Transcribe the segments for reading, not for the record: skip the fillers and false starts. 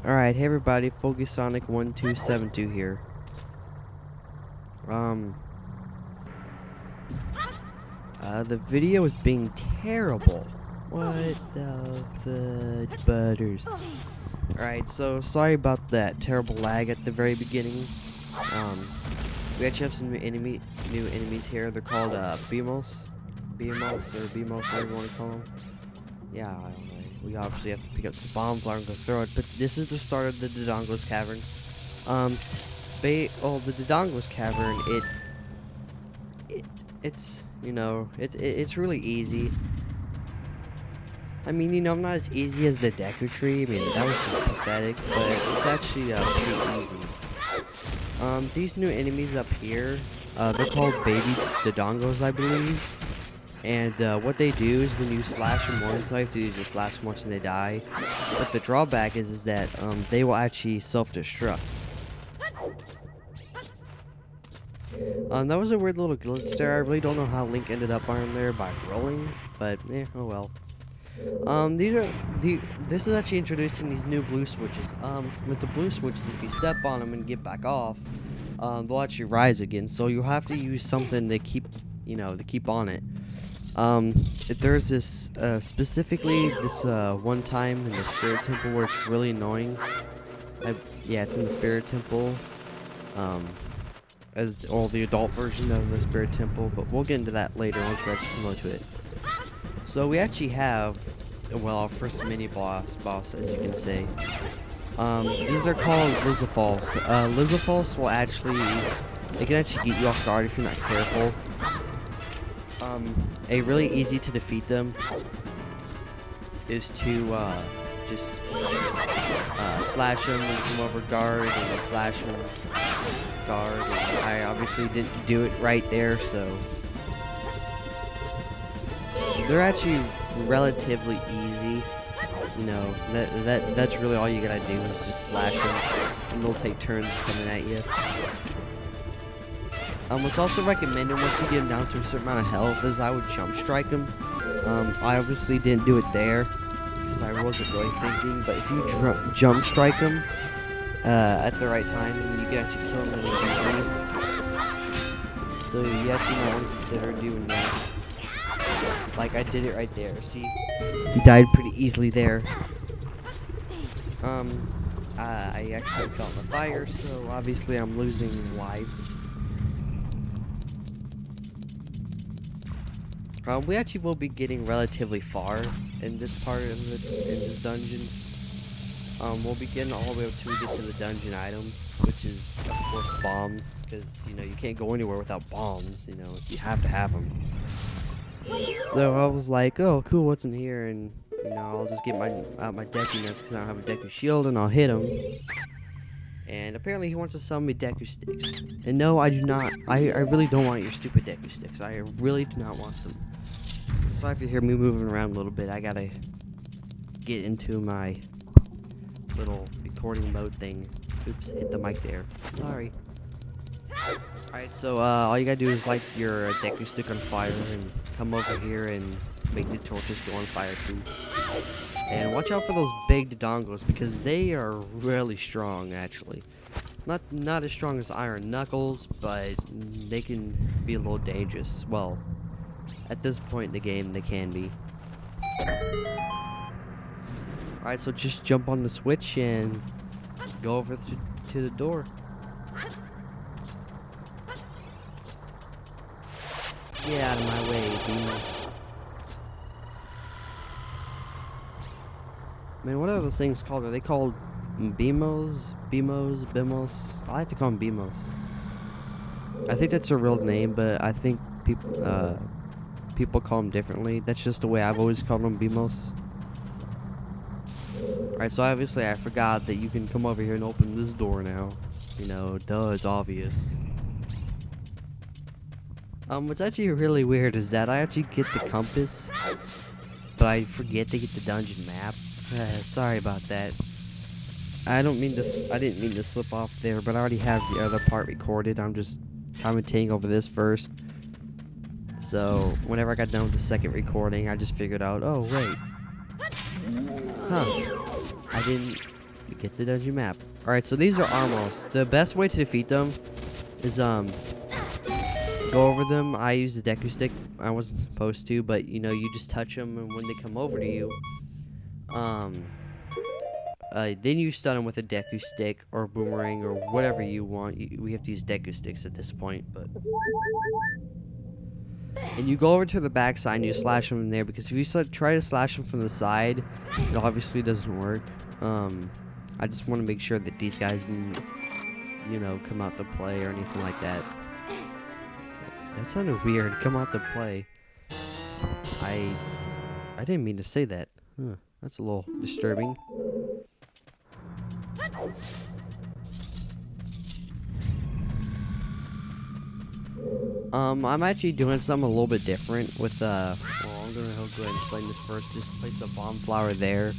Alright, hey everybody, Sonic1272 here. The video is being terrible. What the butters? Alright, so sorry about that terrible lag at the very beginning. We actually have some new enemies here. They're called Beamos, whatever you want to call them. Yeah, I don't know. We obviously have to pick up the bomb flower and go throw it, but this is the start of the Dodongo's cavern. The Dodongo's cavern, it's you know, it's really easy. I mean, you know, I'm not as easy as the Deku Tree. I mean, that was just pathetic, but it's actually pretty easy. These new enemies up here, they're called baby Dodongos, I believe. And what they do is when you slash them once, all you have to do is just slash them once and they die. But the drawback is that they will actually self-destruct. That was a weird little glitch there. I really don't know how Link ended up on there by rolling, but oh well. This is actually introducing these new blue switches. With the blue switches, if you step on them and get back off, they'll actually rise again. So you'll have to use something to keep on it. There's this specifically this one time in the Spirit Temple where it's really annoying. Yeah, it's in the Spirit Temple. As the adult version of the Spirit Temple, but we'll get into that later once we actually come into it. So we actually have, well, our first mini boss, as you can say. These are called Lizafalls. Lizafalls will they can actually get you off guard if you're not careful. Really easy to defeat them is to just slash them and come over guard and then slash them guard. And I obviously didn't do it right there, so they're actually relatively easy. You know, that's really all you gotta do is just slash them, and they'll take turns coming at you. What's also recommended once you get them down to a certain amount of health is I would jump strike them. I obviously didn't do it there because I wasn't really thinking, but if you jump strike them at the right time, you can actually kill them easily. So you actually might want to consider doing that. Like I did it right there. See, he died pretty easily there. I actually fell in the fire, so obviously I'm losing lives. We actually will be getting relatively far in this part of this dungeon. We'll be getting all the way up till we get to the dungeon item, which is of course bombs, because you know you can't go anywhere without bombs. You know, you have to have them. So I was like, oh cool, what's in here? And you know, I'll just get my Deku nuts because I don't have a Deku shield, and I'll hit him. And apparently he wants to sell me Deku sticks. And no, I do not. I really don't want your stupid Deku sticks. I really do not want them. So if you hear me moving around a little bit, I gotta get into my little recording mode thing. Oops, hit the mic there. Sorry. Alright, so all you gotta do is light your Deku stick on fire and come over here and make the torches go on fire too. And watch out for those big Dodongos because they are really strong actually. Not as strong as Iron Knuckles, but they can be a little dangerous. Well, at this point in the game, they can be. Alright, so just jump on the switch and go over to the door. Get out of my way, demon. Man, what are those things called? Are they called Bimos? I like to call them Bimos. I think that's a real name, but I think people call them differently. That's just the way I've always called them, Bimos. Alright, so obviously I forgot that you can come over here and open this door now. You know, duh, it's obvious. What's actually really weird is that I actually get the compass, but I forget to get the dungeon map. Sorry about that. I didn't mean to slip off there, but I already have the other part recorded. I'm just commentating over this first. So, whenever I got done with the second recording, I just figured out, oh, wait. Huh. You get the dungeon map. Alright, so these are Armos. The best way to defeat them is go over them. I use the Deku stick. I wasn't supposed to, but you know, you just touch them, and when they come over to you, then you stun them with a Deku stick or boomerang or whatever you want. We have to use Deku sticks at this point, but and you go over to the back side and you slash them in there, because if you try to slash them from the side, it obviously doesn't work. I just want to make sure that these guys didn't, you know, come out to play or anything like that. That sounded weird. Come out to play. I didn't mean to say that. Huh, that's a little disturbing. I'm actually doing something a little bit different with well, I'm gonna go ahead and explain this first. Just place a bomb flower there,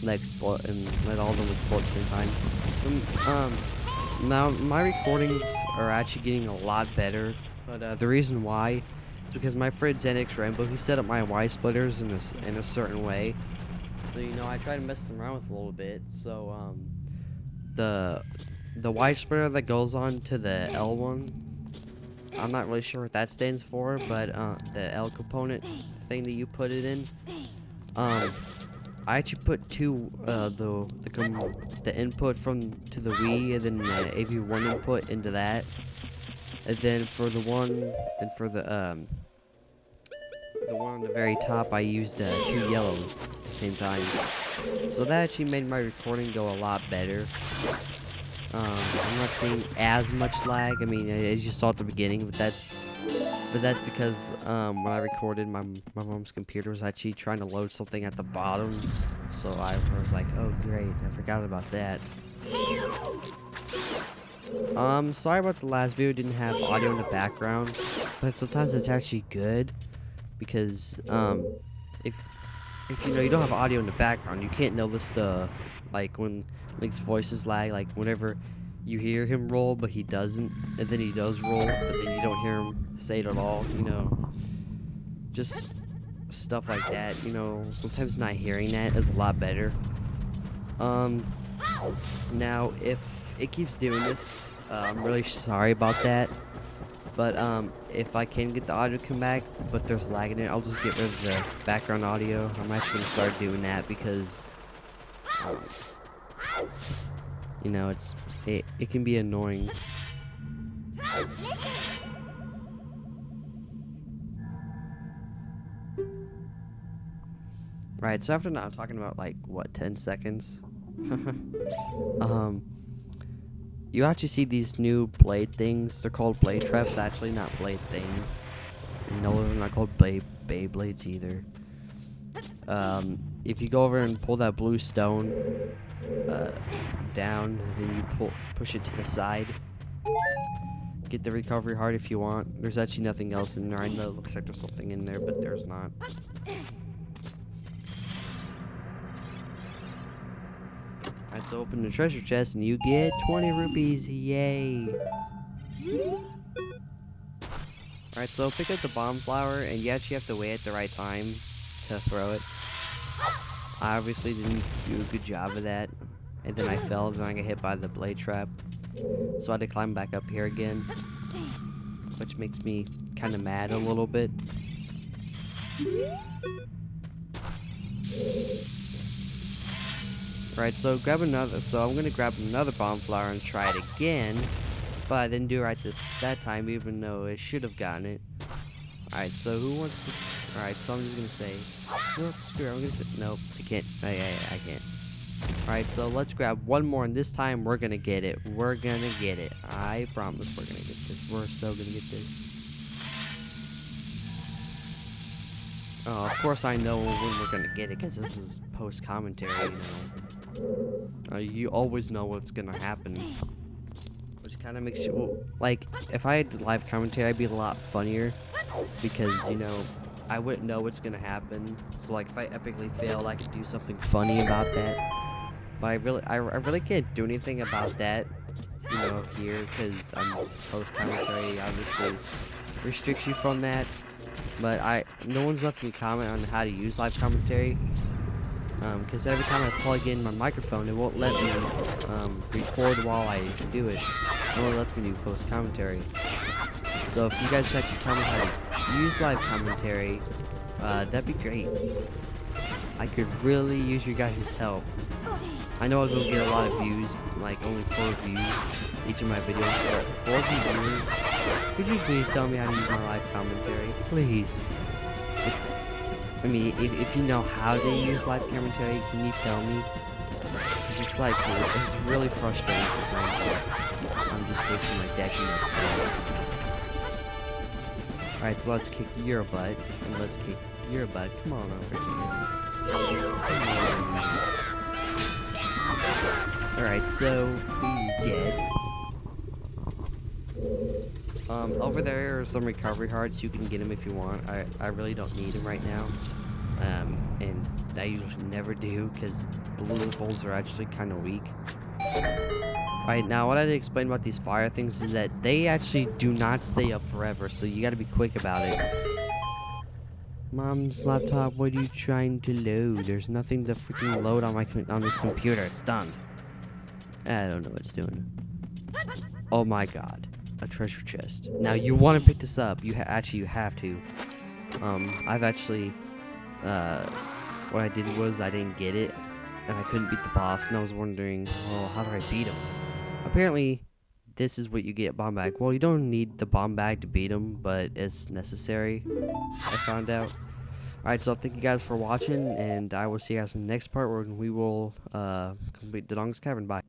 let explode, and let all of them explode at the same time. Now my recordings are actually getting a lot better, but the reason why is because my friend Xenix Rainbow, he set up my Y splitters in a certain way. So you know, I try to mess them around with a little bit. So the Y splitter that goes on to the L one, I'm not really sure what that stands for, but the L component thing that you put it in, I actually put the input to the Wii, and then the AV1 input into that, and then for the one on the very top, I used 2 yellows at the same time, so that actually made my recording go a lot better. I'm not seeing as much lag. I mean, as you saw at the beginning, but that's because when I recorded, my mom's computer was actually trying to load something at the bottom, so I was like, oh great, I forgot about that. Sorry about the last video, didn't have audio in the background, but sometimes it's actually good, because if you know you don't have audio in the background, you can't notice like when Link's voices lag, like whenever you hear him roll but he doesn't, and then he does roll but then you don't hear him say it at all, you know, just stuff like that. You know, sometimes not hearing that is a lot better. Now if it keeps doing this, I'm really sorry about that, but if I can get the audio to come back but there's lag in it, I'll just get rid of the background audio. I'm actually gonna start doing that, because you know, it can be annoying. Right, so after not talking about like what 10 seconds, you actually see these new blade things. They're called blade traps, actually, not blade things. No, they're not called Beyblades either. If you go over and pull that blue stone down, and then you push it to the side, get the recovery heart if you want. There's actually nothing else in there. I know it looks like there's something in there, but there's not. Alright, so open the treasure chest and you get 20 rupees. Yay! Alright, so pick up the bomb flower, and you actually have to wait at the right time to throw it. I obviously didn't do a good job of that, and then I fell and I got hit by the blade trap, so I had to climb back up here again, which makes me kind of mad a little bit. Right, so I'm gonna grab another bomb flower and try it again, but I didn't do it right that time, even though I should have gotten it. Alright, so who wants to... Alright, so I'm just gonna say... Well, screw it, I'm gonna say... Nope, I can't. I can't. Alright, so let's grab one more, and this time we're gonna get it. We're gonna get it. I promise we're gonna get this. We're so gonna get this. Oh, of course I know when we're gonna get it, because this is post-commentary, you know. You always know what's gonna happen. Which kind of makes you... Like, if I had live commentary, I'd be a lot funnier. Because, you know, I wouldn't know what's gonna happen. So, like, if I epically fail, I could do something funny about that. But I really can't do anything about that, you know, here, because I'm post-commentary, obviously restricts you from that. But no one's left me a comment on how to use live commentary. because every time I plug in my microphone, it won't let me record while I do it. It only lets me do post commentary. So if you guys could actually tell me how to use live commentary, that'd be great. I could really use your guys' help. I know I will get a lot of views, like only 4 views each of my videos, but 4 of you viewers, could you please tell me how to use my live commentary? Please. I mean, if you know how to use live commentary, can you tell me? Because it's like, it's really frustrating sometimes. I'm just wasting my deck and that's time. Alright, so let's kick your butt, and let's kick your butt. Come on over here. Alright, so he's dead. Over there are some recovery hearts. You can get them if you want. I really don't need them right now. And I usually never do because blue bulls are actually kind of weak. Alright, now what I did explain about these fire things is that they actually do not stay up forever, so you gotta be quick about it. Mom's laptop, what are you trying to load? There's nothing to freaking load on this computer. It's done. I don't know what it's doing. Oh my god. A treasure chest. Now you want to pick this up. You have to. I've actually what I did was I didn't get it and I couldn't beat the boss, and I was wondering, well, how do I beat him? Apparently this is what you get bomb bag. Well, you don't need the bomb bag to beat him, but it's necessary, I found out. Alright, so thank you guys for watching, and I will see you guys in the next part where we will complete Dodongo's Cavern. Bye.